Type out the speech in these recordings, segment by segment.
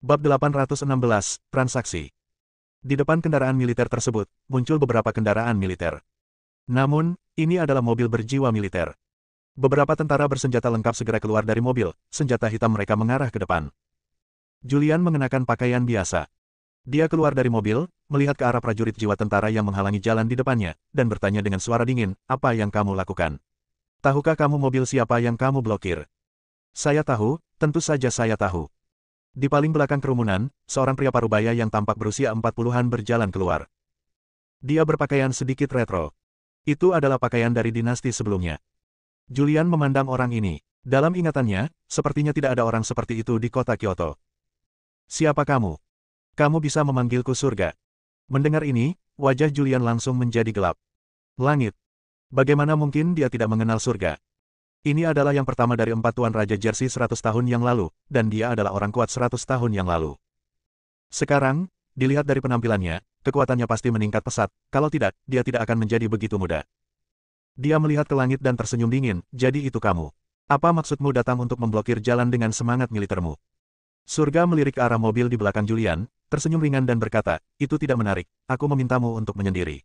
Bab 816, Transaksi. Di depan kendaraan militer tersebut, muncul beberapa kendaraan militer. Namun, ini adalah mobil berjiwa militer. Beberapa tentara bersenjata lengkap segera keluar dari mobil, senjata hitam mereka mengarah ke depan. Julian mengenakan pakaian biasa. Dia keluar dari mobil, melihat ke arah prajurit jiwa tentara yang menghalangi jalan di depannya, dan bertanya dengan suara dingin, "Apa yang kamu lakukan? Tahukah kamu mobil siapa yang kamu blokir?" "Saya tahu, tentu saja saya tahu." Di paling belakang kerumunan, seorang pria parubaya yang tampak berusia 40-an berjalan keluar. Dia berpakaian sedikit retro. Itu adalah pakaian dari dinasti sebelumnya. Julian memandang orang ini. Dalam ingatannya, sepertinya tidak ada orang seperti itu di kota Kyoto. "Siapa kamu? Kamu bisa memanggilku surga." Mendengar ini, wajah Julian langsung menjadi gelap. Langit. Bagaimana mungkin dia tidak mengenal surga? Ini adalah yang pertama dari 4 Tuan Raja Jersey 100 tahun yang lalu, dan dia adalah orang kuat 100 tahun yang lalu. Sekarang, dilihat dari penampilannya, kekuatannya pasti meningkat pesat, kalau tidak, dia tidak akan menjadi begitu muda. Dia melihat ke langit dan tersenyum dingin, "Jadi itu kamu. Apa maksudmu datang untuk memblokir jalan dengan semangat militermu?" Surga melirik ke arah mobil di belakang Julian, tersenyum ringan dan berkata, "Itu tidak menarik, aku memintamu untuk menyendiri."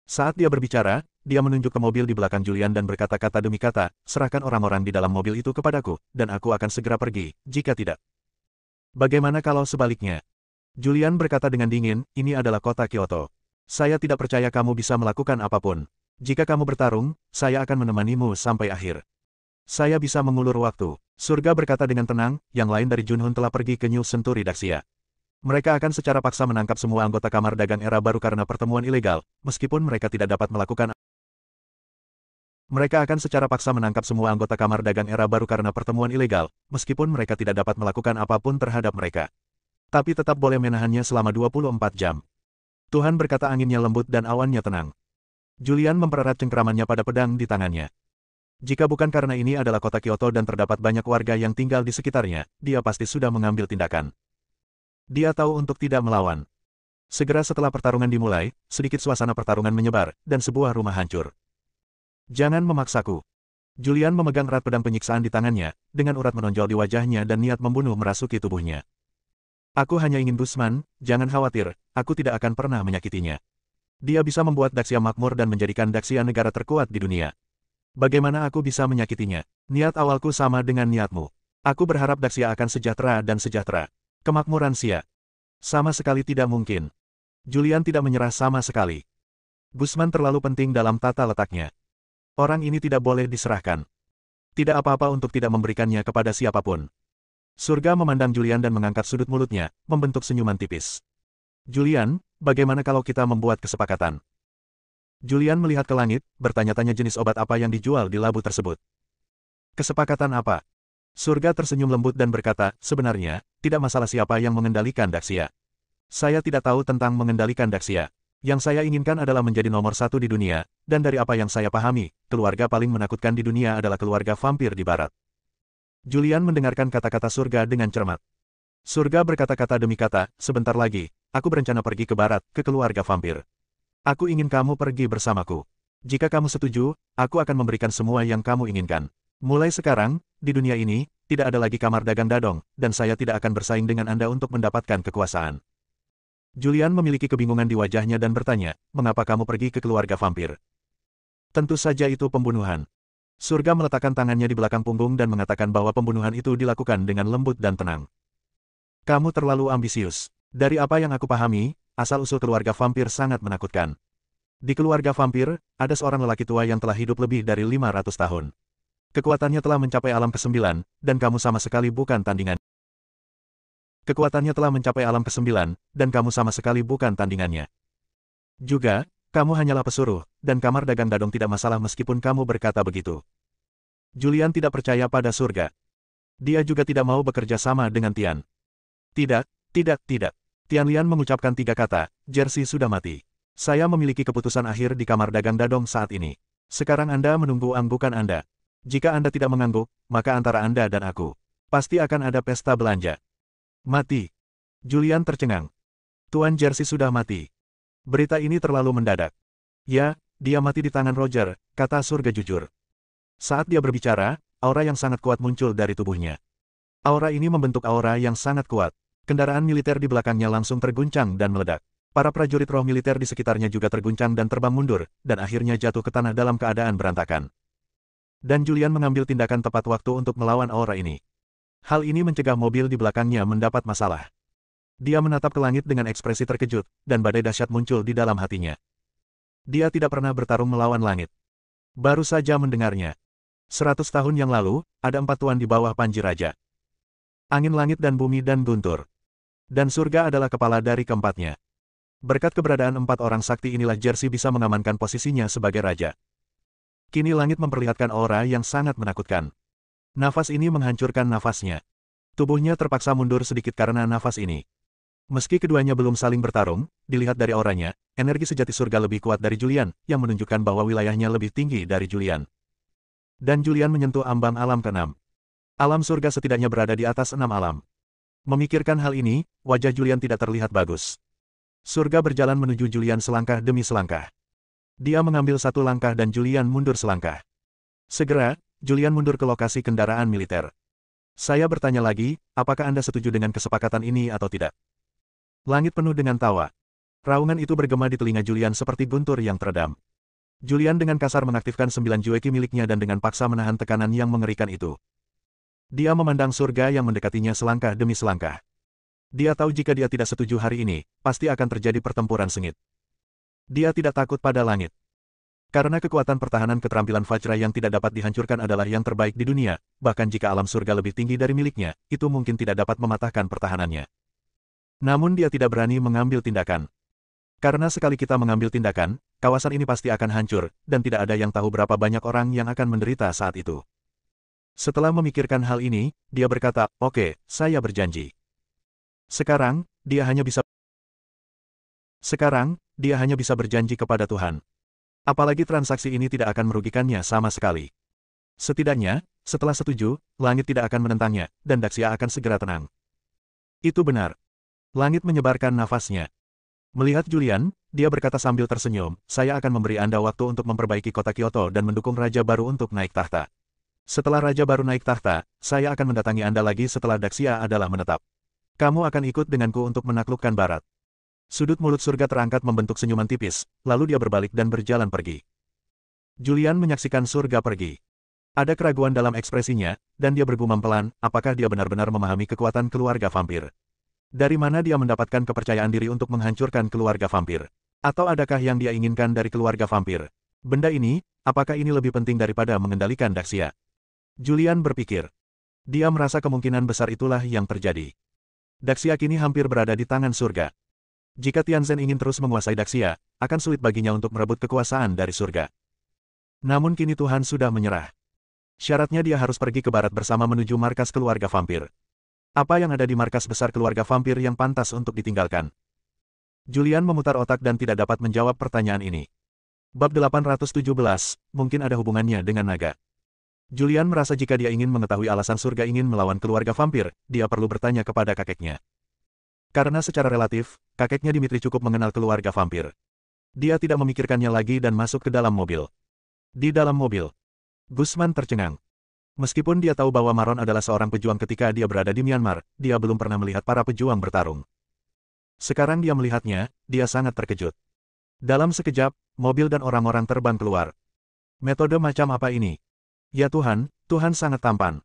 Saat dia berbicara, dia menunjuk ke mobil di belakang Julian dan berkata kata demi kata, "Serahkan orang-orang di dalam mobil itu kepadaku, dan aku akan segera pergi, jika tidak." "Bagaimana kalau sebaliknya?" Julian berkata dengan dingin, "Ini adalah kota Kyoto. Saya tidak percaya kamu bisa melakukan apapun. Jika kamu bertarung, saya akan menemanimu sampai akhir. Saya bisa mengulur waktu." Surga berkata dengan tenang, "Yang lain dari Junhun telah pergi ke New Century Daxia. Mereka akan secara paksa menangkap semua anggota Kamar Dagang Era Baru karena pertemuan ilegal, meskipun mereka tidak dapat melakukan Mereka akan secara paksa menangkap semua anggota Kamar Dagang Era Baru karena pertemuan ilegal, meskipun mereka tidak dapat melakukan apapun terhadap mereka. Tapi tetap boleh menahannya selama 24 jam. Tuhan berkata anginnya lembut dan awannya tenang. Julian mempererat cengkeramannya pada pedang di tangannya. Jika bukan karena ini adalah kota Kyoto dan terdapat banyak warga yang tinggal di sekitarnya, dia pasti sudah mengambil tindakan. Dia tahu untuk tidak melawan. Segera setelah pertarungan dimulai, sedikit suasana pertarungan menyebar, dan sebuah rumah hancur. "Jangan memaksaku." Julian memegang erat pedang penyiksaan di tangannya, dengan urat menonjol di wajahnya dan niat membunuh merasuki tubuhnya. "Aku hanya ingin Gusman, jangan khawatir, aku tidak akan pernah menyakitinya. Dia bisa membuat Daxia makmur dan menjadikan Daxia negara terkuat di dunia. Bagaimana aku bisa menyakitinya? Niat awalku sama dengan niatmu. Aku berharap Daxia akan sejahtera dan sejahtera. Kemakmuran Xia. Sama sekali tidak mungkin." Julian tidak menyerah sama sekali. Gusman terlalu penting dalam tata letaknya. Orang ini tidak boleh diserahkan. Tidak apa-apa untuk tidak memberikannya kepada siapapun. Surga memandang Julian dan mengangkat sudut mulutnya, membentuk senyuman tipis. "Julian, bagaimana kalau kita membuat kesepakatan?" Julian melihat ke langit, bertanya-tanya jenis obat apa yang dijual di labu tersebut. "Kesepakatan apa?" Surga tersenyum lembut dan berkata, "Sebenarnya, tidak masalah siapa yang mengendalikan Daxia. Saya tidak tahu tentang mengendalikan Daxia. Yang saya inginkan adalah menjadi nomor 1 di dunia, dan dari apa yang saya pahami, keluarga paling menakutkan di dunia adalah keluarga vampir di barat." Julian mendengarkan kata-kata surga dengan cermat. Surga berkata-kata demi kata, "Sebentar lagi, aku berencana pergi ke barat, ke keluarga vampir. Aku ingin kamu pergi bersamaku. Jika kamu setuju, aku akan memberikan semua yang kamu inginkan. Mulai sekarang, di dunia ini, tidak ada lagi Kamar Dagang Dadong, dan saya tidak akan bersaing dengan Anda untuk mendapatkan kekuasaan." Julian memiliki kebingungan di wajahnya dan bertanya, "Mengapa kamu pergi ke keluarga vampir?" "Tentu saja itu pembunuhan." Surga meletakkan tangannya di belakang punggung dan mengatakan bahwa pembunuhan itu dilakukan dengan lembut dan tenang. "Kamu terlalu ambisius. Dari apa yang aku pahami, asal-usul keluarga vampir sangat menakutkan. Di keluarga vampir, ada seorang lelaki tua yang telah hidup lebih dari 500 tahun. Kekuatannya telah mencapai alam ke-9, dan kamu sama sekali bukan tandingan. Kekuatannya telah mencapai alam ke-9, dan kamu sama sekali bukan tandingannya. Juga, kamu hanyalah pesuruh, dan Kamar Dagang Dadong tidak masalah meskipun kamu berkata begitu." Julian tidak percaya pada surga. Dia juga tidak mau bekerja sama dengan Tian. "Tidak, tidak, tidak." Tianlian mengucapkan 3 kata, "Jersey sudah mati. Saya memiliki keputusan akhir di Kamar Dagang Dadong saat ini. Sekarang Anda menunggu anggukan Anda. Jika Anda tidak mengangguk, maka antara Anda dan aku pasti akan ada pesta belanja." "Mati." Julian tercengang. Tuan Jersey sudah mati. Berita ini terlalu mendadak. "Ya, dia mati di tangan Roger," kata surga jujur. Saat dia berbicara, aura yang sangat kuat muncul dari tubuhnya. Aura ini membentuk aura yang sangat kuat. Kendaraan militer di belakangnya langsung terguncang dan meledak. Para prajurit roh militer di sekitarnya juga terguncang dan terbang mundur, dan akhirnya jatuh ke tanah dalam keadaan berantakan. Dan Julian mengambil tindakan tepat waktu untuk melawan aura ini. Hal ini mencegah mobil di belakangnya mendapat masalah. Dia menatap ke langit dengan ekspresi terkejut, dan badai dahsyat muncul di dalam hatinya. Dia tidak pernah bertarung melawan langit. Baru saja mendengarnya. 100 tahun yang lalu, ada 4 tuan di bawah Panji Raja. Angin langit dan bumi dan guntur. Dan surga adalah kepala dari keempatnya. Berkat keberadaan 4 orang sakti inilah Jersey bisa mengamankan posisinya sebagai raja. Kini langit memperlihatkan aura yang sangat menakutkan. Nafas ini menghancurkan nafasnya. Tubuhnya terpaksa mundur sedikit karena nafas ini. Meski keduanya belum saling bertarung, dilihat dari auranya, energi sejati surga lebih kuat dari Julian, yang menunjukkan bahwa wilayahnya lebih tinggi dari Julian. Dan Julian menyentuh ambang alam ke-6. Alam surga setidaknya berada di atas 6 alam. Memikirkan hal ini, wajah Julian tidak terlihat bagus. Surga berjalan menuju Julian selangkah demi selangkah. Dia mengambil satu langkah dan Julian mundur selangkah. Segera, Julian mundur ke lokasi kendaraan militer. Saya bertanya lagi, apakah Anda setuju dengan kesepakatan ini atau tidak? Langit penuh dengan tawa. Raungan itu bergema di telinga Julian seperti guntur yang teredam. Julian dengan kasar mengaktifkan 9 jueki miliknya dan dengan paksa menahan tekanan yang mengerikan itu. Dia memandang surga yang mendekatinya selangkah demi selangkah. Dia tahu jika dia tidak setuju hari ini, pasti akan terjadi pertempuran sengit. Dia tidak takut pada langit. Karena kekuatan pertahanan keterampilan Vajra yang tidak dapat dihancurkan adalah yang terbaik di dunia, bahkan jika alam surga lebih tinggi dari miliknya, itu mungkin tidak dapat mematahkan pertahanannya. Namun dia tidak berani mengambil tindakan. Karena sekali kita mengambil tindakan, kawasan ini pasti akan hancur, dan tidak ada yang tahu berapa banyak orang yang akan menderita saat itu. Setelah memikirkan hal ini, dia berkata, "Oke, saya berjanji." Sekarang, dia hanya bisa berjanji kepada Tuhan. Apalagi transaksi ini tidak akan merugikannya sama sekali. Setidaknya, setelah setuju, langit tidak akan menentangnya, dan Daxia akan segera tenang. Itu benar. Langit menyebarkan nafasnya. Melihat Julian, dia berkata sambil tersenyum, "Saya akan memberi Anda waktu untuk memperbaiki kota Kyoto dan mendukung raja baru untuk naik tahta. Setelah raja baru naik tahta, saya akan mendatangi Anda lagi setelah Daxia adalah menetap. Kamu akan ikut denganku untuk menaklukkan barat." Sudut mulut surga terangkat membentuk senyuman tipis, lalu dia berbalik dan berjalan pergi. Julian menyaksikan surga pergi. Ada keraguan dalam ekspresinya, dan dia bergumam pelan, apakah dia benar-benar memahami kekuatan keluarga vampir? Dari mana dia mendapatkan kepercayaan diri untuk menghancurkan keluarga vampir? Atau adakah yang dia inginkan dari keluarga vampir? Benda ini, apakah ini lebih penting daripada mengendalikan Daxia? Julian berpikir. Dia merasa kemungkinan besar itulah yang terjadi. Daxia kini hampir berada di tangan surga. Jika Tianzhen ingin terus menguasai Daxia, akan sulit baginya untuk merebut kekuasaan dari surga. Namun kini Tuhan sudah menyerah. Syaratnya dia harus pergi ke barat bersama menuju markas keluarga vampir. Apa yang ada di markas besar keluarga vampir yang pantas untuk ditinggalkan? Julian memutar otak dan tidak dapat menjawab pertanyaan ini. Bab 817, mungkin ada hubungannya dengan naga. Julian merasa jika dia ingin mengetahui alasan surga ingin melawan keluarga vampir, dia perlu bertanya kepada kakeknya. Karena secara relatif, kakeknya Dimitri cukup mengenal keluarga vampir. Dia tidak memikirkannya lagi dan masuk ke dalam mobil. Di dalam mobil, Gusman tercengang. Meskipun dia tahu bahwa Maron adalah seorang pejuang ketika dia berada di Myanmar, dia belum pernah melihat para pejuang bertarung. Sekarang dia melihatnya, dia sangat terkejut. Dalam sekejap, mobil dan orang-orang terbang keluar. Metode macam apa ini? Ya Tuhan, Tuhan sangat tampan.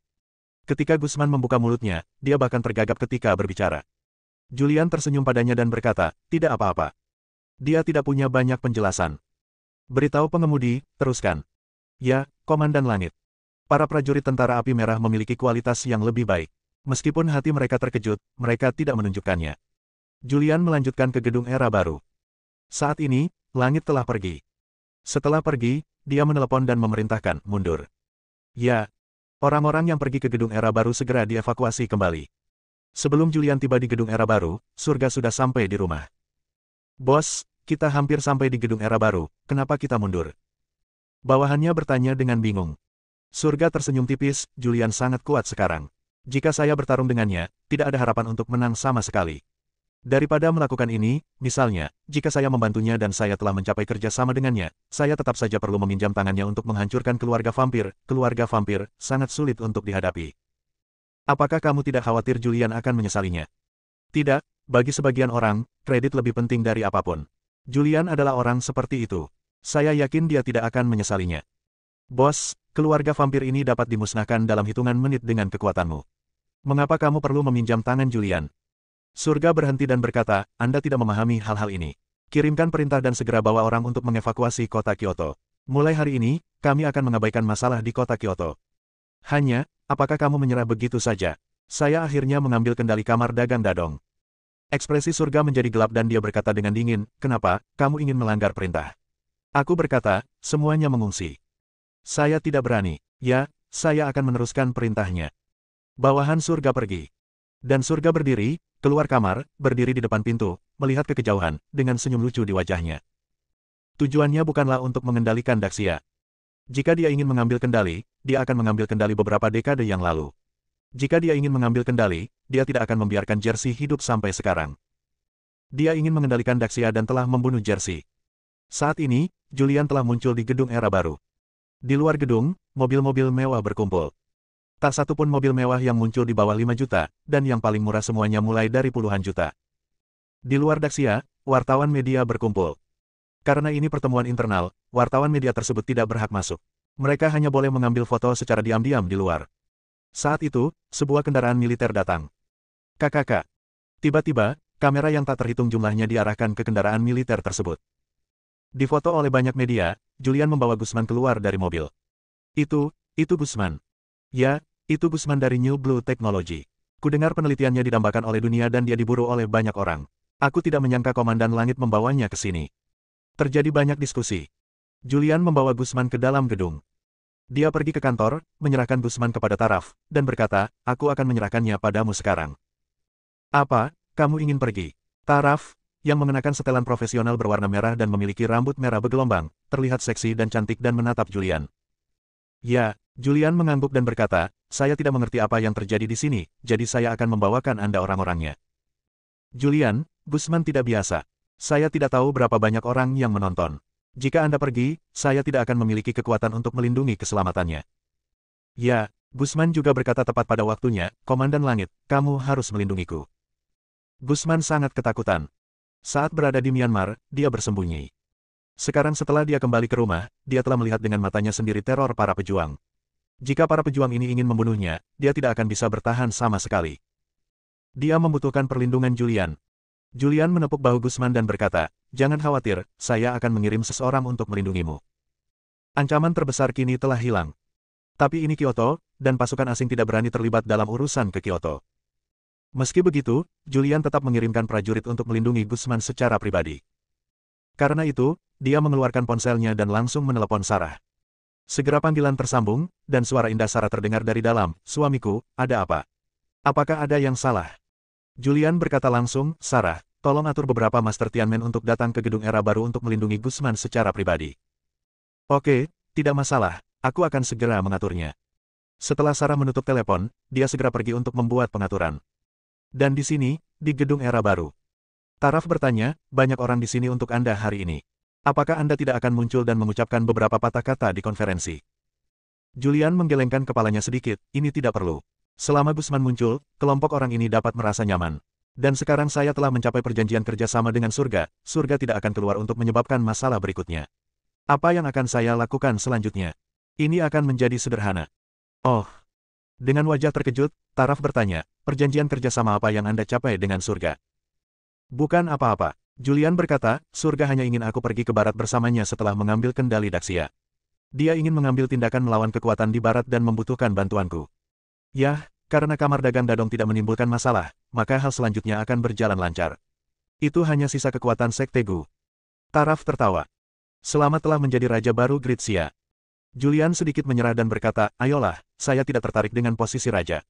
Ketika Gusman membuka mulutnya, dia bahkan tergagap ketika berbicara. Julian tersenyum padanya dan berkata, "Tidak apa-apa." Dia tidak punya banyak penjelasan. Beritahu pengemudi, teruskan. Ya, Komandan Langit. Para prajurit tentara api merah memiliki kualitas yang lebih baik. Meskipun hati mereka terkejut, mereka tidak menunjukkannya. Julian melanjutkan ke gedung era baru. Saat ini, Langit telah pergi. Setelah pergi, dia menelepon dan memerintahkan mundur. Ya, orang-orang yang pergi ke gedung era baru segera dievakuasi kembali. Sebelum Julian tiba di gedung era baru, surga sudah sampai di rumah. "Bos, kita hampir sampai di gedung era baru, kenapa kita mundur?" Bawahannya bertanya dengan bingung. Surga tersenyum tipis, "Julian sangat kuat sekarang. Jika saya bertarung dengannya, tidak ada harapan untuk menang sama sekali. Daripada melakukan ini, misalnya, jika saya membantunya dan saya telah mencapai kerja sama dengannya, saya tetap saja perlu meminjam tangannya untuk menghancurkan keluarga vampir sangat sulit untuk dihadapi. Apakah kamu tidak khawatir Julian akan menyesalinya?" Tidak, bagi sebagian orang, kredit lebih penting dari apapun. Julian adalah orang seperti itu. Saya yakin dia tidak akan menyesalinya. Bos, keluarga vampir ini dapat dimusnahkan dalam hitungan menit dengan kekuatanmu. Mengapa kamu perlu meminjam tangan Julian? Surga berhenti dan berkata, Anda tidak memahami hal-hal ini. Kirimkan perintah dan segera bawa orang untuk mengevakuasi kota Kyoto. Mulai hari ini, kami akan mengabaikan masalah di kota Kyoto. Hanya, apakah kamu menyerah begitu saja? Saya akhirnya mengambil kendali kamar dagang Dadong. Ekspresi surga menjadi gelap dan dia berkata dengan dingin, kenapa, kamu ingin melanggar perintah? Aku berkata, semuanya mengungsi. Saya tidak berani. Ya, saya akan meneruskan perintahnya. Bawahan surga pergi. Dan surga berdiri, keluar kamar, berdiri di depan pintu, melihat ke kejauhan, dengan senyum lucu di wajahnya. Tujuannya bukanlah untuk mengendalikan Daxia. Jika dia ingin mengambil kendali, dia akan mengambil kendali beberapa dekade yang lalu. Jika dia ingin mengambil kendali, dia tidak akan membiarkan Jersey hidup sampai sekarang. Dia ingin mengendalikan Daxia dan telah membunuh Jersey. Saat ini, Julian telah muncul di gedung era baru. Di luar gedung, mobil-mobil mewah berkumpul. Tak satu pun mobil mewah yang muncul di bawah 5 juta, dan yang paling murah semuanya mulai dari puluhan juta. Di luar Daxia, wartawan media berkumpul. Karena ini pertemuan internal, wartawan media tersebut tidak berhak masuk. Mereka hanya boleh mengambil foto secara diam-diam di luar. Saat itu, sebuah kendaraan militer datang. KKK. Tiba-tiba, kamera yang tak terhitung jumlahnya diarahkan ke kendaraan militer tersebut. Difoto oleh banyak media, Julian membawa Gusman keluar dari mobil. Itu Gusman. Ya, itu Gusman dari New Blue Technology. Kudengar penelitiannya didambakan oleh dunia dan dia diburu oleh banyak orang. Aku tidak menyangka Komandan Langit membawanya ke sini. Terjadi banyak diskusi. Julian membawa Gusman ke dalam gedung. Dia pergi ke kantor, menyerahkan Gusman kepada Taraf, dan berkata, aku akan menyerahkannya padamu sekarang. Apa, kamu ingin pergi? Taraf, yang mengenakan setelan profesional berwarna merah dan memiliki rambut merah bergelombang, terlihat seksi dan cantik dan menatap Julian. Ya, Julian mengangguk dan berkata, saya tidak mengerti apa yang terjadi di sini, jadi saya akan membawakan Anda orang-orangnya. Julian, Gusman tidak biasa. Saya tidak tahu berapa banyak orang yang menonton. Jika Anda pergi, saya tidak akan memiliki kekuatan untuk melindungi keselamatannya. Ya, Gusman juga berkata tepat pada waktunya, Komandan Langit, kamu harus melindungiku. Gusman sangat ketakutan. Saat berada di Myanmar, dia bersembunyi. Sekarang setelah dia kembali ke rumah, dia telah melihat dengan matanya sendiri teror para pejuang. Jika para pejuang ini ingin membunuhnya, dia tidak akan bisa bertahan sama sekali. Dia membutuhkan perlindungan Julian. Julian menepuk bahu Gusman dan berkata, jangan khawatir, saya akan mengirim seseorang untuk melindungimu. Ancaman terbesar kini telah hilang. Tapi ini Kyoto, dan pasukan asing tidak berani terlibat dalam urusan ke Kyoto. Meski begitu, Julian tetap mengirimkan prajurit untuk melindungi Gusman secara pribadi. Karena itu, dia mengeluarkan ponselnya dan langsung menelepon Sarah. Segera panggilan tersambung, dan suara indah Sarah terdengar dari dalam, suamiku, ada apa? Apakah ada yang salah? Julian berkata langsung, Sarah, tolong atur beberapa Master Tianmen untuk datang ke gedung era baru untuk melindungi Gusman secara pribadi. Oke, tidak masalah, aku akan segera mengaturnya. Setelah Sarah menutup telepon, dia segera pergi untuk membuat pengaturan. Dan di sini, di gedung era baru. Taraf bertanya, banyak orang di sini untuk Anda hari ini. Apakah Anda tidak akan muncul dan mengucapkan beberapa patah kata di konferensi? Julian menggelengkan kepalanya sedikit, ini tidak perlu. Selama Gusman muncul, kelompok orang ini dapat merasa nyaman. Dan sekarang saya telah mencapai perjanjian kerjasama dengan surga, surga tidak akan keluar untuk menyebabkan masalah berikutnya. Apa yang akan saya lakukan selanjutnya? Ini akan menjadi sederhana. Oh. Dengan wajah terkejut, Taraf bertanya, perjanjian kerjasama apa yang Anda capai dengan surga? Bukan apa-apa. Julian berkata, surga hanya ingin aku pergi ke barat bersamanya setelah mengambil kendali Daxia. Dia ingin mengambil tindakan melawan kekuatan di barat dan membutuhkan bantuanku. Yah, karena kamar dagang Dadong tidak menimbulkan masalah, maka hal selanjutnya akan berjalan lancar. Itu hanya sisa kekuatan Sekte Gu. Taraf tertawa. Selamat telah menjadi raja baru Gritsia. Julian sedikit menyerah dan berkata, ayolah, saya tidak tertarik dengan posisi raja.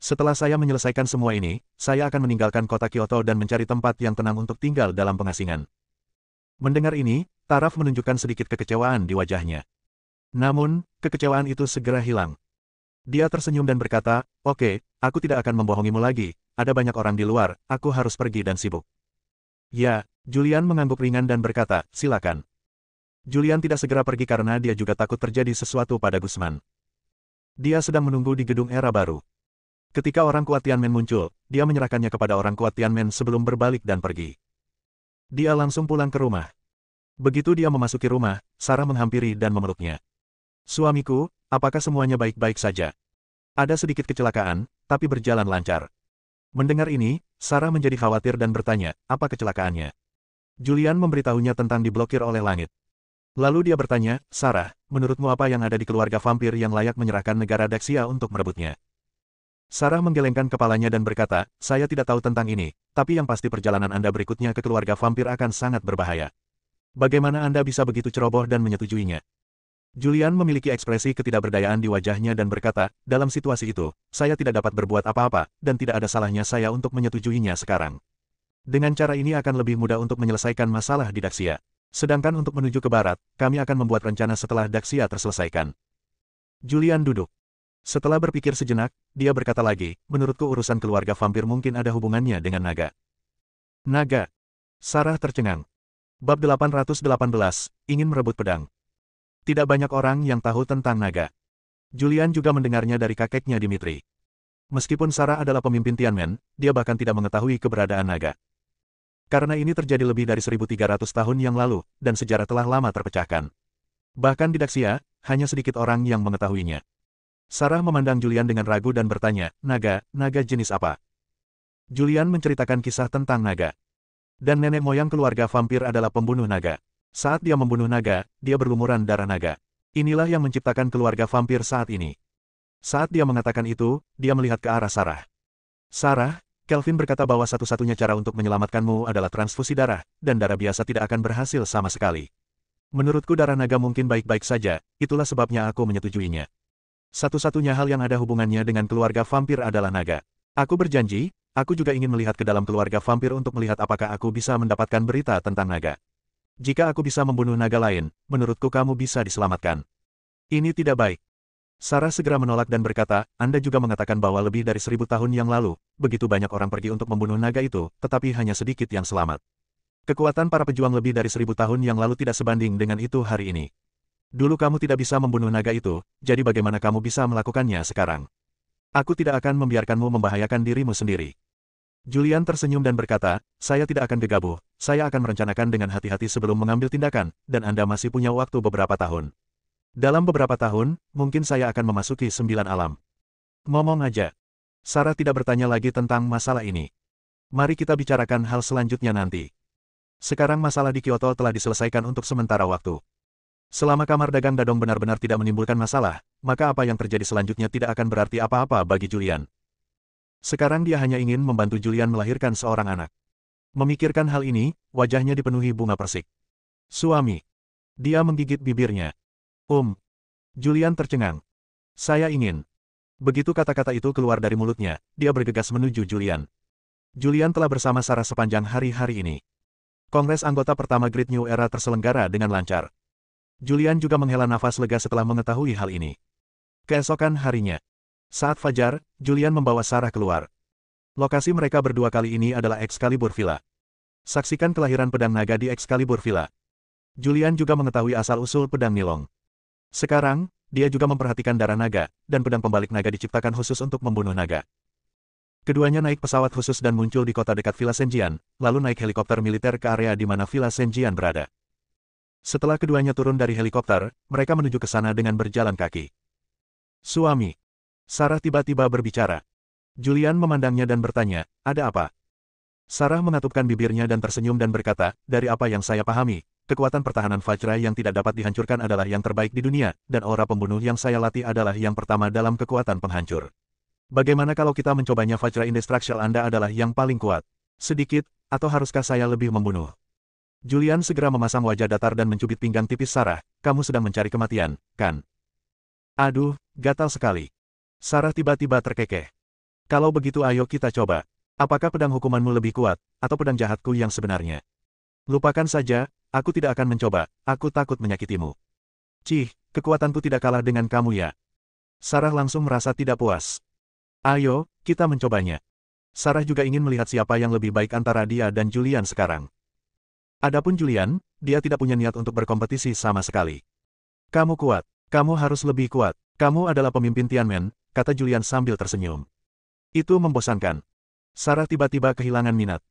Setelah saya menyelesaikan semua ini, saya akan meninggalkan kota Kyoto dan mencari tempat yang tenang untuk tinggal dalam pengasingan. Mendengar ini, Taraf menunjukkan sedikit kekecewaan di wajahnya. Namun, kekecewaan itu segera hilang. Dia tersenyum dan berkata, oke, aku tidak akan membohongimu lagi, ada banyak orang di luar, aku harus pergi dan sibuk. Ya, Julian mengangguk ringan dan berkata, silakan. Julian tidak segera pergi karena dia juga takut terjadi sesuatu pada Gusman. Dia sedang menunggu di gedung era baru. Ketika orang kuat Tianmen muncul, dia menyerahkannya kepada orang kuat Tianmen sebelum berbalik dan pergi. Dia langsung pulang ke rumah. Begitu dia memasuki rumah, Sarah menghampiri dan memeluknya. Suamiku, apakah semuanya baik-baik saja? Ada sedikit kecelakaan, tapi berjalan lancar. Mendengar ini, Sarah menjadi khawatir dan bertanya, apa kecelakaannya? Julian memberitahunya tentang diblokir oleh langit. Lalu dia bertanya, Sarah, menurutmu apa yang ada di keluarga vampir yang layak menyerahkan negara Daxia untuk merebutnya? Sarah menggelengkan kepalanya dan berkata, saya tidak tahu tentang ini, tapi yang pasti perjalanan Anda berikutnya ke keluarga vampir akan sangat berbahaya. Bagaimana Anda bisa begitu ceroboh dan menyetujuinya? Julian memiliki ekspresi ketidakberdayaan di wajahnya dan berkata, dalam situasi itu, saya tidak dapat berbuat apa-apa, dan tidak ada salahnya saya untuk menyetujuinya sekarang. Dengan cara ini akan lebih mudah untuk menyelesaikan masalah di Daxia. Sedangkan untuk menuju ke barat, kami akan membuat rencana setelah Daxia terselesaikan. Julian duduk. Setelah berpikir sejenak, dia berkata lagi, menurutku urusan keluarga vampir mungkin ada hubungannya dengan naga. Naga. Sarah tercengang. Bab 818, ingin merebut pedang. Tidak banyak orang yang tahu tentang naga. Julian juga mendengarnya dari kakeknya Dimitri. Meskipun Sarah adalah pemimpin Tianmen, dia bahkan tidak mengetahui keberadaan naga. Karena ini terjadi lebih dari 1300 tahun yang lalu, dan sejarah telah lama terpecahkan. Bahkan di Daxia, hanya sedikit orang yang mengetahuinya. Sarah memandang Julian dengan ragu dan bertanya, naga jenis apa? Julian menceritakan kisah tentang naga. Dan nenek moyang keluarga vampir adalah pembunuh naga. Saat dia membunuh naga, dia berlumuran darah naga. Inilah yang menciptakan keluarga vampir saat ini. Saat dia mengatakan itu, dia melihat ke arah Sarah. Sarah, Kelvin berkata bahwa satu-satunya cara untuk menyelamatkanmu adalah transfusi darah, dan darah biasa tidak akan berhasil sama sekali. Menurutku darah naga mungkin baik-baik saja, itulah sebabnya aku menyetujuinya. Satu-satunya hal yang ada hubungannya dengan keluarga vampir adalah naga. Aku berjanji, aku juga ingin melihat ke dalam keluarga vampir untuk melihat apakah aku bisa mendapatkan berita tentang naga. Jika aku bisa membunuh naga lain, menurutku kamu bisa diselamatkan. Ini tidak baik. Sarah segera menolak dan berkata, Anda juga mengatakan bahwa lebih dari 1000 tahun yang lalu, begitu banyak orang pergi untuk membunuh naga itu, tetapi hanya sedikit yang selamat. Kekuatan para pejuang lebih dari 1000 tahun yang lalu tidak sebanding dengan itu hari ini. Dulu kamu tidak bisa membunuh naga itu, jadi bagaimana kamu bisa melakukannya sekarang? Aku tidak akan membiarkanmu membahayakan dirimu sendiri. Julian tersenyum dan berkata, saya tidak akan gegabah, saya akan merencanakan dengan hati-hati sebelum mengambil tindakan, dan Anda masih punya waktu beberapa tahun. Dalam beberapa tahun, mungkin saya akan memasuki 9 alam. Ngomong aja. Sarah tidak bertanya lagi tentang masalah ini. Mari kita bicarakan hal selanjutnya nanti. Sekarang masalah di Kyoto telah diselesaikan untuk sementara waktu. Selama kamar dagang Dadong benar-benar tidak menimbulkan masalah, maka apa yang terjadi selanjutnya tidak akan berarti apa-apa bagi Julian. Sekarang dia hanya ingin membantu Julian melahirkan seorang anak. Memikirkan hal ini, wajahnya dipenuhi bunga persik. Suami. Dia menggigit bibirnya. Julian tercengang. Saya ingin. Begitu kata-kata itu keluar dari mulutnya, dia bergegas menuju Julian. Julian telah bersama Sarah sepanjang hari-hari ini. Kongres anggota pertama Great New Era terselenggara dengan lancar. Julian juga menghela nafas lega setelah mengetahui hal ini. Keesokan harinya. Saat fajar, Julian membawa Sarah keluar. Lokasi mereka berdua kali ini adalah Excalibur Villa. Saksikan kelahiran pedang naga di Excalibur Villa. Julian juga mengetahui asal-usul pedang Nilong. Sekarang, dia juga memperhatikan darah naga, dan pedang pembalik naga diciptakan khusus untuk membunuh naga. Keduanya naik pesawat khusus dan muncul di kota dekat Villa Senjian, lalu naik helikopter militer ke area di mana Villa Senjian berada. Setelah keduanya turun dari helikopter, mereka menuju ke sana dengan berjalan kaki. Suami. Sarah tiba-tiba berbicara. Julian memandangnya dan bertanya, ada apa? Sarah mengatupkan bibirnya dan tersenyum dan berkata, dari apa yang saya pahami, kekuatan pertahanan Vajra yang tidak dapat dihancurkan adalah yang terbaik di dunia, dan aura pembunuh yang saya latih adalah yang pertama dalam kekuatan penghancur. Bagaimana kalau kita mencobanya? Vajra Indestructible Anda adalah yang paling kuat. Sedikit, atau haruskah saya lebih membunuh? Julian segera memasang wajah datar dan mencubit pinggang tipis Sarah, kamu sedang mencari kematian, kan? Aduh, gatal sekali. Sarah tiba-tiba terkekeh. Kalau begitu ayo kita coba. Apakah pedang hukumanmu lebih kuat, atau pedang jahatku yang sebenarnya? Lupakan saja, aku tidak akan mencoba, aku takut menyakitimu. Cih, kekuatanku tidak kalah dengan kamu ya. Sarah langsung merasa tidak puas. Ayo, kita mencobanya. Sarah juga ingin melihat siapa yang lebih baik antara dia dan Julian sekarang. Adapun Julian, dia tidak punya niat untuk berkompetisi sama sekali. Kamu kuat, kamu harus lebih kuat, kamu adalah pemimpin Tianmen, kata Julian sambil tersenyum. Itu membosankan. Sarah tiba-tiba kehilangan minat.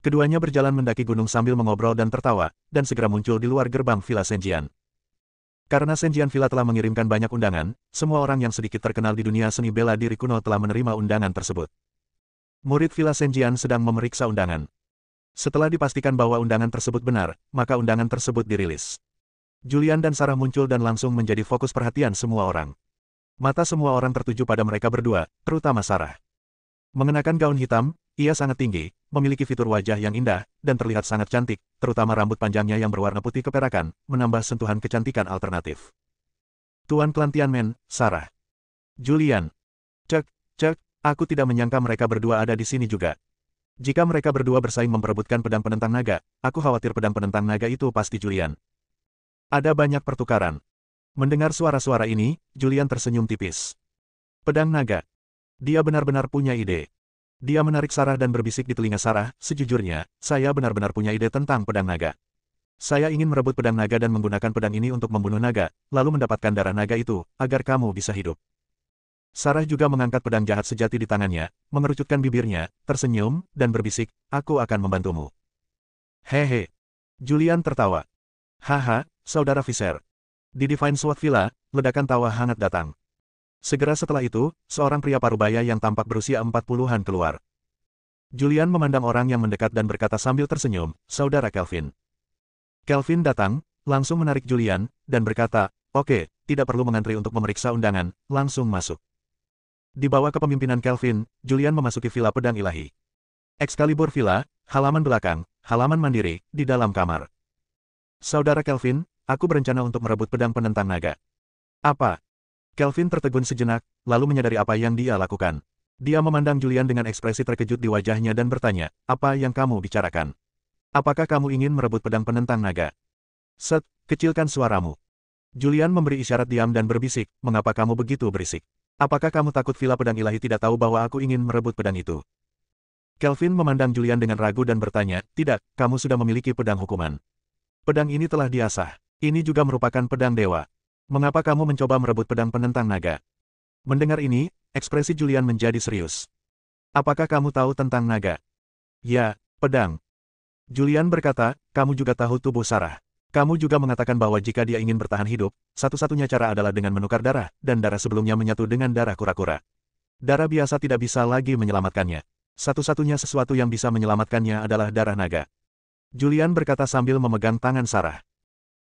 Keduanya berjalan mendaki gunung sambil mengobrol dan tertawa, dan segera muncul di luar gerbang Villa Senjian. Karena Senjian Villa telah mengirimkan banyak undangan, semua orang yang sedikit terkenal di dunia seni bela diri kuno telah menerima undangan tersebut. Murid Villa Senjian sedang memeriksa undangan. Setelah dipastikan bahwa undangan tersebut benar, maka undangan tersebut dirilis. Julian dan Sarah muncul dan langsung menjadi fokus perhatian semua orang. Mata semua orang tertuju pada mereka berdua, terutama Sarah. Mengenakan gaun hitam, ia sangat tinggi, memiliki fitur wajah yang indah, dan terlihat sangat cantik, terutama rambut panjangnya yang berwarna putih keperakan, menambah sentuhan kecantikan alternatif. Tuan Klan Tianmen, Sarah. Julian. Cek, aku tidak menyangka mereka berdua ada di sini juga. Jika mereka berdua bersaing memperebutkan pedang penentang naga, aku khawatir pedang penentang naga itu pasti Julian. Ada banyak pertukaran. Mendengar suara-suara ini, Julian tersenyum tipis. Pedang naga. Dia benar-benar punya ide. Dia menarik Sarah dan berbisik di telinga Sarah, sejujurnya, saya benar-benar punya ide tentang pedang naga. Saya ingin merebut pedang naga dan menggunakan pedang ini untuk membunuh naga, lalu mendapatkan darah naga itu, agar kamu bisa hidup. Sarah juga mengangkat pedang jahat sejati di tangannya, mengerucutkan bibirnya, tersenyum, dan berbisik, aku akan membantumu. Hehe. Julian tertawa. Haha, Saudara Visser. Di Divine Sword Villa, ledakan tawa hangat datang. Segera setelah itu, seorang pria parubaya yang tampak berusia 40-an keluar. Julian memandang orang yang mendekat dan berkata sambil tersenyum, Saudara Kelvin. Kelvin datang, langsung menarik Julian, dan berkata, oke, tidak perlu mengantri untuk memeriksa undangan, langsung masuk. Di bawah kepemimpinan Kelvin, Julian memasuki Villa Pedang Ilahi. Excalibur Villa, halaman belakang, halaman mandiri, di dalam kamar. Saudara Kelvin, aku berencana untuk merebut pedang penentang naga. Apa? Kelvin tertegun sejenak, lalu menyadari apa yang dia lakukan. Dia memandang Julian dengan ekspresi terkejut di wajahnya dan bertanya, apa yang kamu bicarakan? Apakah kamu ingin merebut pedang penentang naga? Set, kecilkan suaramu. Julian memberi isyarat diam dan berbisik, mengapa kamu begitu berisik? Apakah kamu takut Villa Pedang Ilahi tidak tahu bahwa aku ingin merebut pedang itu? Kelvin memandang Julian dengan ragu dan bertanya, tidak, kamu sudah memiliki pedang hukuman. Pedang ini telah diasah. Ini juga merupakan pedang dewa. Mengapa kamu mencoba merebut pedang penentang naga? Mendengar ini, ekspresi Julian menjadi serius. Apakah kamu tahu tentang naga? Ya, pedang. Julian berkata, kamu juga tahu tubuh Sarah. Kamu juga mengatakan bahwa jika dia ingin bertahan hidup, satu-satunya cara adalah dengan menukar darah, dan darah sebelumnya menyatu dengan darah kura-kura. Darah biasa tidak bisa lagi menyelamatkannya. Satu-satunya sesuatu yang bisa menyelamatkannya adalah darah naga. Julian berkata sambil memegang tangan Sarah.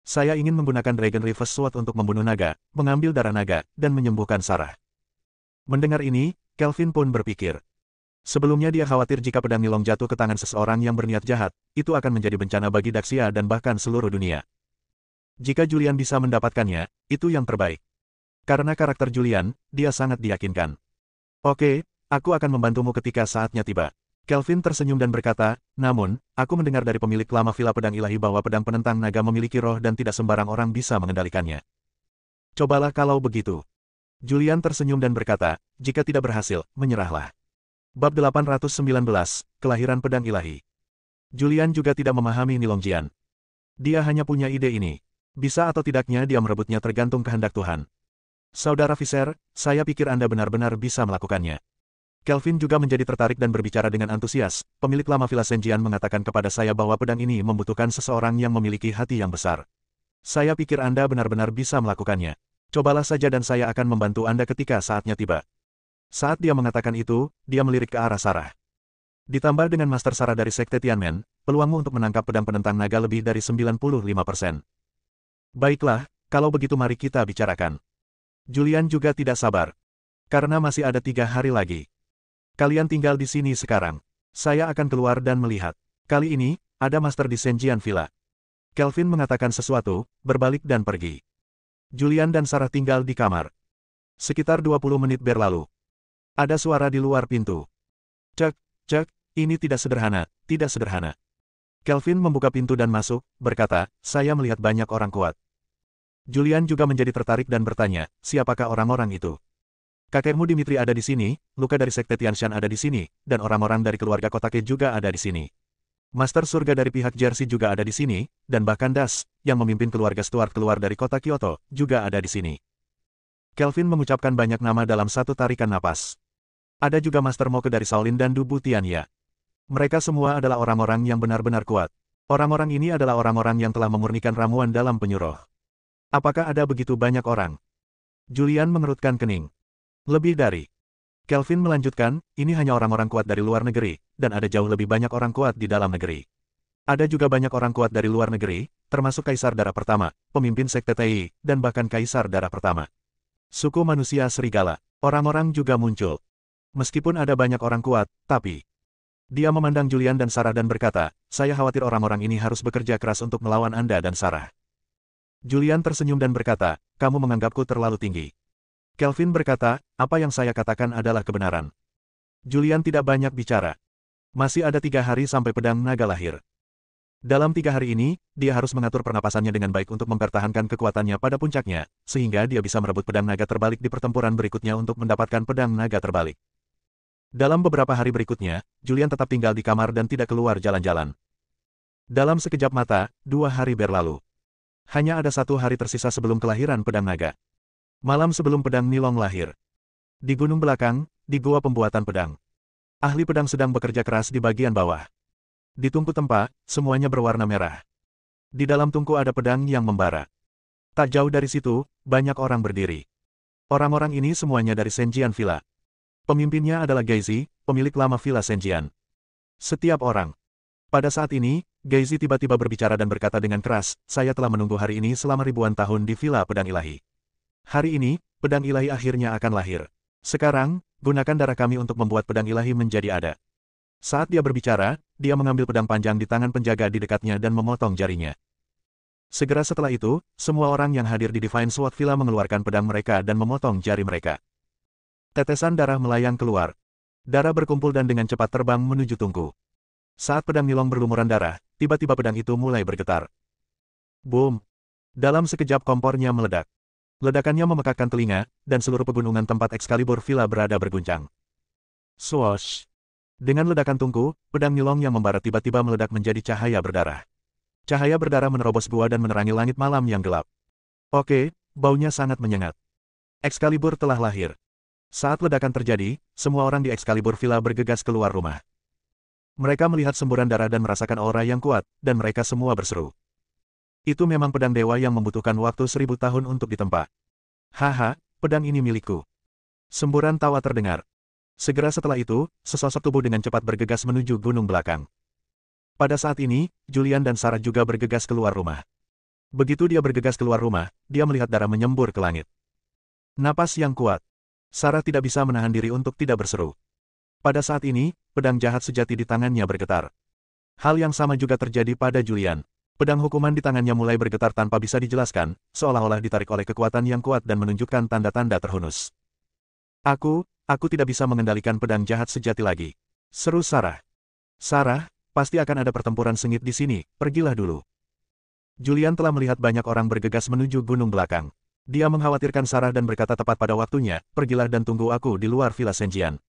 Saya ingin menggunakan Dragon Reverse Sword untuk membunuh naga, mengambil darah naga, dan menyembuhkan Sarah. Mendengar ini, Kelvin pun berpikir. Sebelumnya dia khawatir jika pedang Nilong jatuh ke tangan seseorang yang berniat jahat, itu akan menjadi bencana bagi Daxia dan bahkan seluruh dunia. Jika Julian bisa mendapatkannya, itu yang terbaik. Karena karakter Julian, dia sangat diyakinkan. Oke, aku akan membantumu ketika saatnya tiba. Kelvin tersenyum dan berkata, namun, aku mendengar dari pemilik lama Villa Pedang Ilahi bahwa pedang penentang naga memiliki roh dan tidak sembarang orang bisa mengendalikannya. Cobalah kalau begitu. Julian tersenyum dan berkata, jika tidak berhasil, menyerahlah. Bab 819, Kelahiran Pedang Ilahi. Julian juga tidak memahami Nilongjian. Dia hanya punya ide ini. Bisa atau tidaknya dia merebutnya tergantung kehendak Tuhan. Saudara Visser, saya pikir Anda benar-benar bisa melakukannya. Kelvin juga menjadi tertarik dan berbicara dengan antusias. Pemilik lama Villa Senjian mengatakan kepada saya bahwa pedang ini membutuhkan seseorang yang memiliki hati yang besar. Saya pikir Anda benar-benar bisa melakukannya. Cobalah saja dan saya akan membantu Anda ketika saatnya tiba. Saat dia mengatakan itu, dia melirik ke arah Sarah. Ditambah dengan Master Sarah dari Sekte Tianmen, peluangmu untuk menangkap pedang penentang naga lebih dari 95%. Baiklah, kalau begitu mari kita bicarakan. Julian juga tidak sabar. Karena masih ada 3 hari lagi. Kalian tinggal di sini sekarang. Saya akan keluar dan melihat. Kali ini, ada Master di Senjian Villa. Kelvin mengatakan sesuatu, berbalik dan pergi. Julian dan Sarah tinggal di kamar. Sekitar 20 menit berlalu. Ada suara di luar pintu. Cek, ini tidak sederhana, tidak sederhana. Kelvin membuka pintu dan masuk, berkata, saya melihat banyak orang kuat. Julian juga menjadi tertarik dan bertanya, siapakah orang-orang itu? Kakekmu Dimitri ada di sini, Luka dari Sekte Tianshan ada di sini, dan orang-orang dari keluarga Kotake juga ada di sini. Master Surga dari pihak Jersey juga ada di sini, dan bahkan Das, yang memimpin keluarga Stuart keluar dari kota Kyoto, juga ada di sini. Kelvin mengucapkan banyak nama dalam satu tarikan napas. Ada juga Master Moke dari Shaolin dan Dubu Tianya. Mereka semua adalah orang-orang yang benar-benar kuat. Orang-orang ini adalah orang-orang yang telah memurnikan ramuan dalam penyuruh. Apakah ada begitu banyak orang? Julian mengerutkan kening. Lebih dari. Kelvin melanjutkan, ini hanya orang-orang kuat dari luar negeri, dan ada jauh lebih banyak orang kuat di dalam negeri. Ada juga banyak orang kuat dari luar negeri, termasuk Kaisar Darah Pertama, pemimpin Sekte Tei, dan bahkan Kaisar Darah Pertama. Suku manusia serigala. Orang-orang juga muncul. Meskipun ada banyak orang kuat, tapi... Dia memandang Julian dan Sarah dan berkata, saya khawatir orang-orang ini harus bekerja keras untuk melawan Anda dan Sarah. Julian tersenyum dan berkata, kamu menganggapku terlalu tinggi. Kelvin berkata, apa yang saya katakan adalah kebenaran. Julian tidak banyak bicara. Masih ada 3 hari sampai pedang naga lahir. Dalam 3 hari ini, dia harus mengatur pernapasannya dengan baik untuk mempertahankan kekuatannya pada puncaknya, sehingga dia bisa merebut pedang naga terbalik di pertempuran berikutnya untuk mendapatkan pedang naga terbalik. Dalam beberapa hari berikutnya, Julian tetap tinggal di kamar dan tidak keluar jalan-jalan. Dalam sekejap mata, 2 hari berlalu. Hanya ada 1 hari tersisa sebelum kelahiran pedang naga. Malam sebelum pedang Nilong lahir. Di gunung belakang, di gua pembuatan pedang. Ahli pedang sedang bekerja keras di bagian bawah. Di tungku tempa, semuanya berwarna merah. Di dalam tungku ada pedang yang membara. Tak jauh dari situ, banyak orang berdiri. Orang-orang ini semuanya dari Senjian Villa. Pemimpinnya adalah Geizi, pemilik lama Villa Senjian. Setiap orang. Pada saat ini, Geizi tiba-tiba berbicara dan berkata dengan keras, saya telah menunggu hari ini selama ribuan tahun di Villa Pedang Ilahi. Hari ini, pedang ilahi akhirnya akan lahir. Sekarang, gunakan darah kami untuk membuat pedang ilahi menjadi ada. Saat dia berbicara, dia mengambil pedang panjang di tangan penjaga di dekatnya dan memotong jarinya. Segera setelah itu, semua orang yang hadir di Divine Sword Villa mengeluarkan pedang mereka dan memotong jari mereka. Tetesan darah melayang keluar. Darah berkumpul dan dengan cepat terbang menuju tungku. Saat pedang Nilong berlumuran darah, tiba-tiba pedang itu mulai bergetar. Boom! Dalam sekejap kompornya meledak. Ledakannya memekakkan telinga, dan seluruh pegunungan tempat Excalibur Villa berada berguncang. Swoosh! Dengan ledakan tungku, pedang Nilong yang membara tiba-tiba meledak menjadi cahaya berdarah. Cahaya berdarah menerobos gua dan menerangi langit malam yang gelap. Oke, baunya sangat menyengat. Excalibur telah lahir. Saat ledakan terjadi, semua orang di Excalibur Villa bergegas keluar rumah. Mereka melihat semburan darah dan merasakan aura yang kuat, dan mereka semua berseru. Itu memang pedang dewa yang membutuhkan waktu 1000 tahun untuk ditempa. Haha, pedang ini milikku. Semburan tawa terdengar. Segera setelah itu, sesosok tubuh dengan cepat bergegas menuju gunung belakang. Pada saat ini, Julian dan Sarah juga bergegas keluar rumah. Begitu dia bergegas keluar rumah, dia melihat darah menyembur ke langit. Napas yang kuat. Sarah tidak bisa menahan diri untuk tidak berseru. Pada saat ini, pedang jahat sejati di tangannya bergetar. Hal yang sama juga terjadi pada Julian. Pedang hukuman di tangannya mulai bergetar tanpa bisa dijelaskan, seolah-olah ditarik oleh kekuatan yang kuat dan menunjukkan tanda-tanda terhunus. Aku tidak bisa mengendalikan pedang jahat sejati lagi. Seru Sarah. Sarah, pasti akan ada pertempuran sengit di sini, pergilah dulu. Julian telah melihat banyak orang bergegas menuju gunung belakang. Dia mengkhawatirkan Sarah dan berkata tepat pada waktunya, pergilah dan tunggu aku di luar Villa Senjian.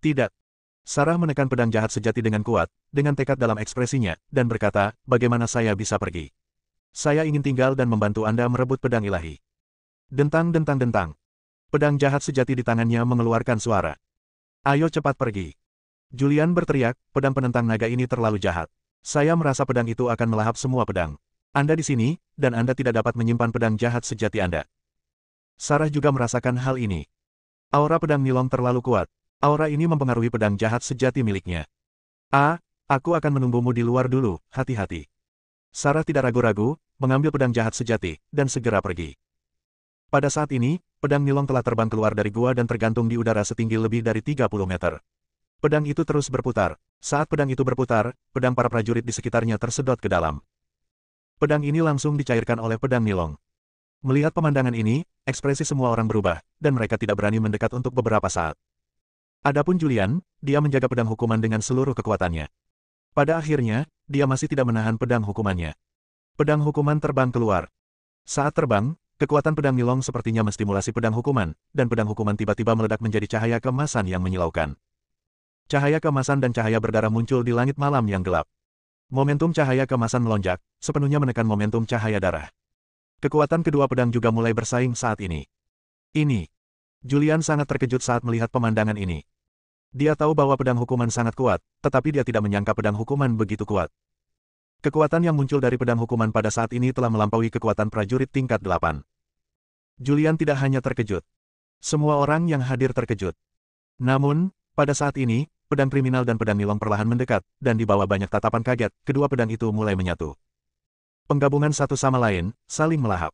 Tidak. Sarah menekan pedang jahat sejati dengan kuat, dengan tekad dalam ekspresinya, dan berkata, bagaimana saya bisa pergi? Saya ingin tinggal dan membantu Anda merebut pedang ilahi. Dentang-dentang-dentang. Pedang jahat sejati di tangannya mengeluarkan suara. Ayo cepat pergi. Julian berteriak, pedang penentang naga ini terlalu jahat. Saya merasa pedang itu akan melahap semua pedang. Anda di sini, dan Anda tidak dapat menyimpan pedang jahat sejati Anda. Sarah juga merasakan hal ini. Aura pedang Nilong terlalu kuat. Aura ini mempengaruhi pedang jahat sejati miliknya. Aku akan menunggumu di luar dulu, hati-hati. Sarah tidak ragu-ragu, mengambil pedang jahat sejati, dan segera pergi. Pada saat ini, pedang Nilong telah terbang keluar dari gua dan tergantung di udara setinggi lebih dari 30 meter. Pedang itu terus berputar. Saat pedang itu berputar, pedang para prajurit di sekitarnya tersedot ke dalam. Pedang ini langsung dicairkan oleh pedang Nilong. Melihat pemandangan ini, ekspresi semua orang berubah, dan mereka tidak berani mendekat untuk beberapa saat. Adapun Julian, dia menjaga pedang hukuman dengan seluruh kekuatannya. Pada akhirnya, dia masih tidak menahan pedang hukumannya. Pedang hukuman terbang keluar. Saat terbang, kekuatan pedang Nilong sepertinya menstimulasi pedang hukuman, dan pedang hukuman tiba-tiba meledak menjadi cahaya keemasan yang menyilaukan. Cahaya keemasan dan cahaya berdarah muncul di langit malam yang gelap. Momentum cahaya keemasan melonjak, sepenuhnya menekan momentum cahaya darah. Kekuatan kedua pedang juga mulai bersaing saat ini. Julian sangat terkejut saat melihat pemandangan ini. Dia tahu bahwa pedang hukuman sangat kuat, tetapi dia tidak menyangka pedang hukuman begitu kuat. Kekuatan yang muncul dari pedang hukuman pada saat ini telah melampaui kekuatan prajurit tingkat 8. Julian tidak hanya terkejut. Semua orang yang hadir terkejut. Namun, pada saat ini, pedang kriminal dan pedang Nilong perlahan mendekat, dan di bawah banyak tatapan kaget, kedua pedang itu mulai menyatu. Penggabungan satu sama lain, saling melahap.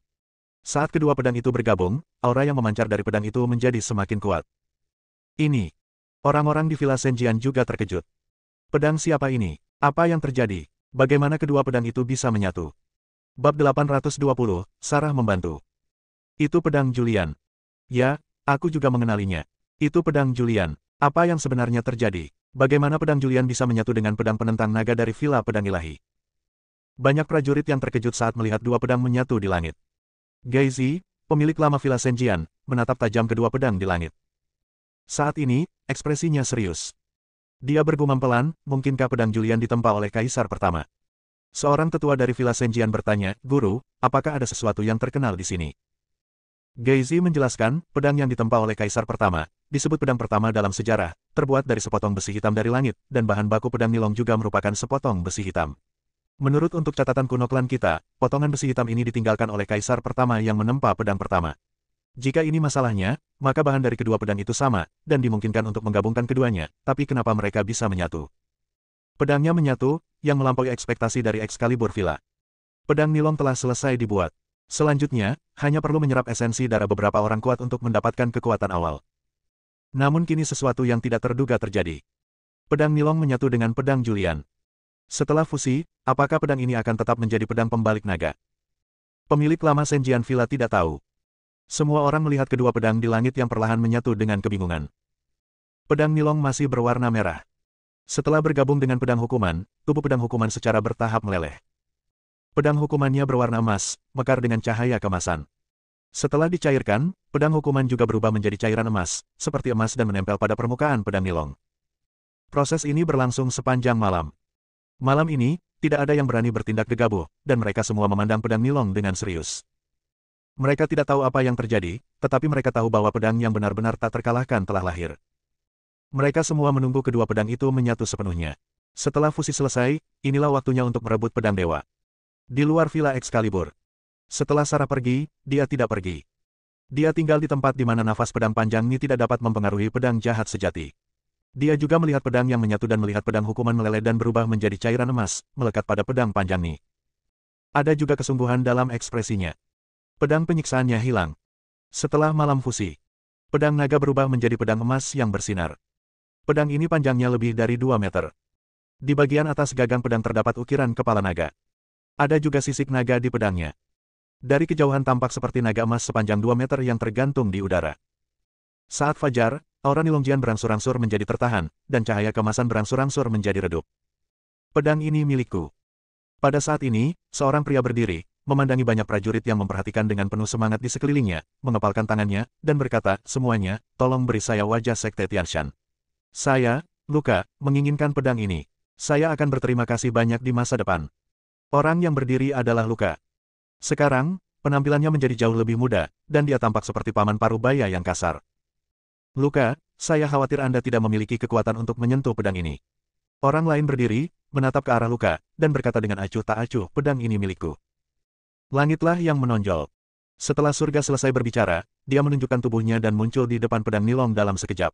Saat kedua pedang itu bergabung, aura yang memancar dari pedang itu menjadi semakin kuat. Ini. Orang-orang di Villa Senjian juga terkejut. Pedang siapa ini? Apa yang terjadi? Bagaimana kedua pedang itu bisa menyatu? Bab 820, Sarah membantu. Itu pedang Julian. Ya, aku juga mengenalinya. Itu pedang Julian. Apa yang sebenarnya terjadi? Bagaimana pedang Julian bisa menyatu dengan pedang penentang naga dari Villa Pedang Ilahi? Banyak prajurit yang terkejut saat melihat dua pedang menyatu di langit. Geizi, pemilik lama Villa Senjian, menatap tajam kedua pedang di langit. Saat ini, ekspresinya serius. Dia bergumam pelan, mungkinkah pedang Julian ditempa oleh Kaisar Pertama? Seorang tetua dari Villa Senjian bertanya, Guru, apakah ada sesuatu yang terkenal di sini? Geizi menjelaskan, pedang yang ditempa oleh Kaisar Pertama, disebut pedang pertama dalam sejarah, terbuat dari sepotong besi hitam dari langit, dan bahan baku pedang Nilong juga merupakan sepotong besi hitam. Menurut untuk catatan kuno klan kita, potongan besi hitam ini ditinggalkan oleh Kaisar Pertama yang menempa pedang pertama. Jika ini masalahnya, maka bahan dari kedua pedang itu sama, dan dimungkinkan untuk menggabungkan keduanya, tapi kenapa mereka bisa menyatu? Pedangnya menyatu, yang melampaui ekspektasi dari Excalibur Villa. Pedang Nilong telah selesai dibuat. Selanjutnya, hanya perlu menyerap esensi darah beberapa orang kuat untuk mendapatkan kekuatan awal. Namun kini sesuatu yang tidak terduga terjadi. Pedang Nilong menyatu dengan pedang Julian. Setelah fusi, apakah pedang ini akan tetap menjadi pedang pembalik naga? Pemilik lama Senjian Villa tidak tahu. Semua orang melihat kedua pedang di langit yang perlahan menyatu dengan kebingungan. Pedang Nilong masih berwarna merah. Setelah bergabung dengan pedang hukuman, tubuh pedang hukuman secara bertahap meleleh. Pedang hukumannya berwarna emas, mekar dengan cahaya kemasan. Setelah dicairkan, pedang hukuman juga berubah menjadi cairan emas, seperti emas dan menempel pada permukaan pedang Nilong. Proses ini berlangsung sepanjang malam. Malam ini, tidak ada yang berani bertindak gegabah, dan mereka semua memandang pedang Nilong dengan serius. Mereka tidak tahu apa yang terjadi, tetapi mereka tahu bahwa pedang yang benar-benar tak terkalahkan telah lahir. Mereka semua menunggu kedua pedang itu menyatu sepenuhnya. Setelah fusi selesai, inilah waktunya untuk merebut pedang dewa. Di luar Villa Excalibur. Setelah Sarah pergi, dia tidak pergi. Dia tinggal di tempat di mana nafas pedang panjang ini tidak dapat mempengaruhi pedang jahat sejati. Dia juga melihat pedang yang menyatu dan melihat pedang hukuman meleleh dan berubah menjadi cairan emas, melekat pada pedang panjang Ni. Ada juga kesungguhan dalam ekspresinya. Pedang penyiksaannya hilang. Setelah malam fusi, pedang naga berubah menjadi pedang emas yang bersinar. Pedang ini panjangnya lebih dari 2 meter. Di bagian atas gagang pedang terdapat ukiran kepala naga. Ada juga sisik naga di pedangnya. Dari kejauhan tampak seperti naga emas sepanjang 2 meter yang tergantung di udara. Saat fajar, aura Nilongjian berangsur-angsur menjadi tertahan, dan cahaya kemasan berangsur-angsur menjadi redup. Pedang ini milikku. Pada saat ini, seorang pria berdiri, memandangi banyak prajurit yang memperhatikan dengan penuh semangat di sekelilingnya, mengepalkan tangannya, dan berkata, semuanya, tolong beri saya wajah Sekte Tianshan. Saya, Luka, menginginkan pedang ini. Saya akan berterima kasih banyak di masa depan. Orang yang berdiri adalah Luka. Sekarang, penampilannya menjadi jauh lebih muda, dan dia tampak seperti paman Parubaya yang kasar. Luka, saya khawatir Anda tidak memiliki kekuatan untuk menyentuh pedang ini. Orang lain berdiri, menatap ke arah Luka, dan berkata dengan acuh tak acuh, pedang ini milikku. Langitlah yang menonjol. Setelah surga selesai berbicara, dia menunjukkan tubuhnya dan muncul di depan pedang Nilong dalam sekejap.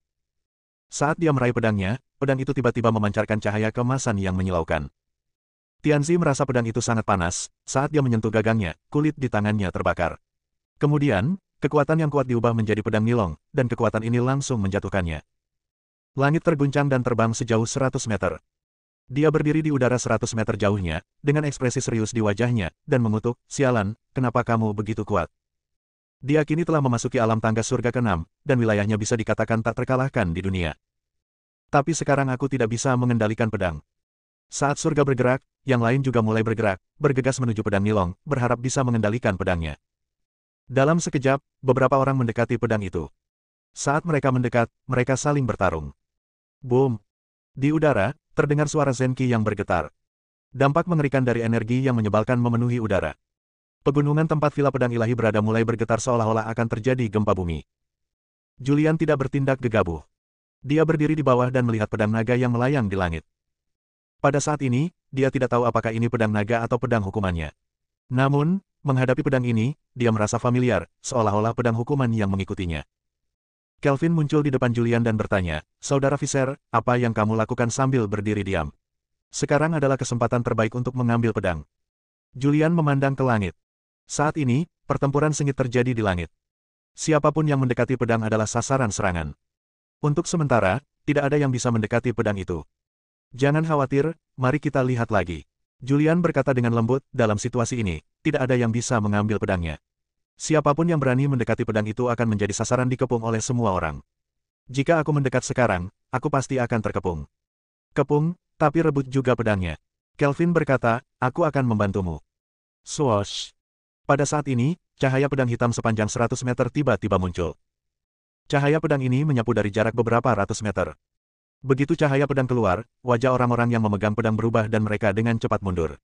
Saat dia meraih pedangnya, pedang itu tiba-tiba memancarkan cahaya kemasan yang menyilaukan. Tianzi merasa pedang itu sangat panas, saat dia menyentuh gagangnya, kulit di tangannya terbakar. Kemudian, kekuatan yang kuat diubah menjadi pedang Nilong, dan kekuatan ini langsung menjatuhkannya. Langit terguncang dan terbang sejauh 100 meter. Dia berdiri di udara 100 meter jauhnya, dengan ekspresi serius di wajahnya, dan mengutuk, sialan, kenapa kamu begitu kuat? Dia kini telah memasuki alam tangga surga ke-6, dan wilayahnya bisa dikatakan tak terkalahkan di dunia. Tapi sekarang aku tidak bisa mengendalikan pedang. Saat surga bergerak, yang lain juga mulai bergerak, bergegas menuju pedang Nilong, berharap bisa mengendalikan pedangnya. Dalam sekejap, beberapa orang mendekati pedang itu. Saat mereka mendekat, mereka saling bertarung. Boom! Di udara, terdengar suara Zenki yang bergetar. Dampak mengerikan dari energi yang menyebalkan memenuhi udara. Pegunungan tempat Villa Pedang Ilahi berada mulai bergetar seolah-olah akan terjadi gempa bumi. Julian tidak bertindak gegabah. Dia berdiri di bawah dan melihat pedang naga yang melayang di langit. Pada saat ini, dia tidak tahu apakah ini pedang naga atau pedang hukumannya. Namun, menghadapi pedang ini, dia merasa familiar, seolah-olah pedang hukuman yang mengikutinya. Kelvin muncul di depan Julian dan bertanya, "Saudara Visser, apa yang kamu lakukan sambil berdiri diam? Sekarang adalah kesempatan terbaik untuk mengambil pedang." Julian memandang ke langit. Saat ini, pertempuran sengit terjadi di langit. Siapapun yang mendekati pedang adalah sasaran serangan. Untuk sementara, tidak ada yang bisa mendekati pedang itu. "Jangan khawatir, mari kita lihat lagi." Julian berkata dengan lembut, dalam situasi ini, tidak ada yang bisa mengambil pedangnya. Siapapun yang berani mendekati pedang itu akan menjadi sasaran dikepung oleh semua orang. Jika aku mendekat sekarang, aku pasti akan terkepung. Kepung, tapi rebut juga pedangnya. Kelvin berkata, "Aku akan membantumu." Swoosh. Pada saat ini, cahaya pedang hitam sepanjang 100 meter tiba-tiba muncul. Cahaya pedang ini menyapu dari jarak beberapa ratus meter. Begitu cahaya pedang keluar, wajah orang-orang yang memegang pedang berubah dan mereka dengan cepat mundur.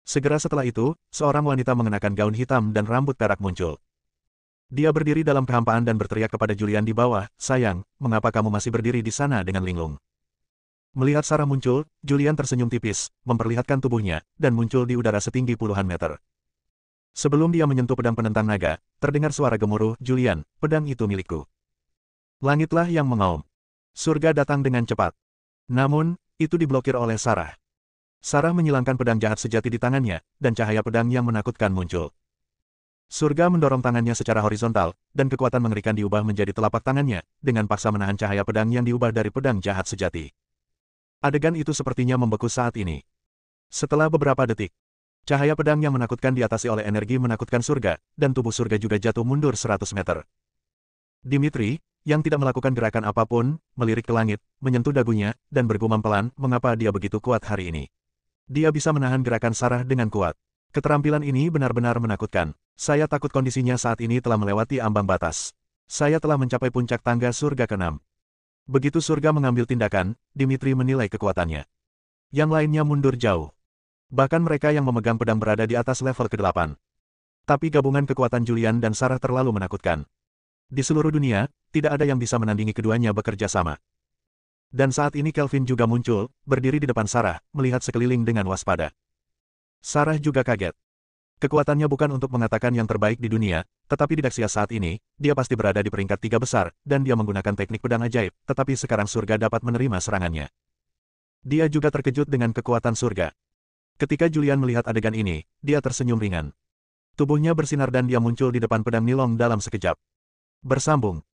Segera setelah itu, seorang wanita mengenakan gaun hitam dan rambut perak muncul. Dia berdiri dalam kehampaan dan berteriak kepada Julian di bawah, "Sayang, mengapa kamu masih berdiri di sana dengan linglung?" Melihat Sarah muncul, Julian tersenyum tipis, memperlihatkan tubuhnya, dan muncul di udara setinggi puluhan meter. Sebelum dia menyentuh pedang penentang naga, terdengar suara gemuruh, "Julian, pedang itu milikku." Langitlah yang mengaum. Surga datang dengan cepat. Namun, itu diblokir oleh Sarah. Sarah menyilangkan pedang jahat sejati di tangannya, dan cahaya pedang yang menakutkan muncul. Surga mendorong tangannya secara horizontal, dan kekuatan mengerikan diubah menjadi telapak tangannya, dengan paksa menahan cahaya pedang yang diubah dari pedang jahat sejati. Adegan itu sepertinya membeku saat ini. Setelah beberapa detik, cahaya pedang yang menakutkan diatasi oleh energi menakutkan surga, dan tubuh surga juga jatuh mundur 100 meter. Dimitri, yang tidak melakukan gerakan apapun, melirik ke langit, menyentuh dagunya, dan bergumam pelan, mengapa dia begitu kuat hari ini. Dia bisa menahan gerakan Sarah dengan kuat. Keterampilan ini benar-benar menakutkan. Saya takut kondisinya saat ini telah melewati ambang batas. Saya telah mencapai puncak tangga surga ke-6. Begitu surga mengambil tindakan, Dimitri menilai kekuatannya. Yang lainnya mundur jauh. Bahkan mereka yang memegang pedang berada di atas level ke-8. Tapi gabungan kekuatan Julian dan Sarah terlalu menakutkan. Di seluruh dunia, tidak ada yang bisa menandingi keduanya bekerja sama. Dan saat ini Kelvin juga muncul, berdiri di depan Sarah, melihat sekeliling dengan waspada. Sarah juga kaget. Kekuatannya bukan untuk mengatakan yang terbaik di dunia, tetapi di Daxia saat ini, dia pasti berada di peringkat 3 besar, dan dia menggunakan teknik pedang ajaib, tetapi sekarang surga dapat menerima serangannya. Dia juga terkejut dengan kekuatan surga. Ketika Julian melihat adegan ini, dia tersenyum ringan. Tubuhnya bersinar dan dia muncul di depan pedang Nilong dalam sekejap. Bersambung.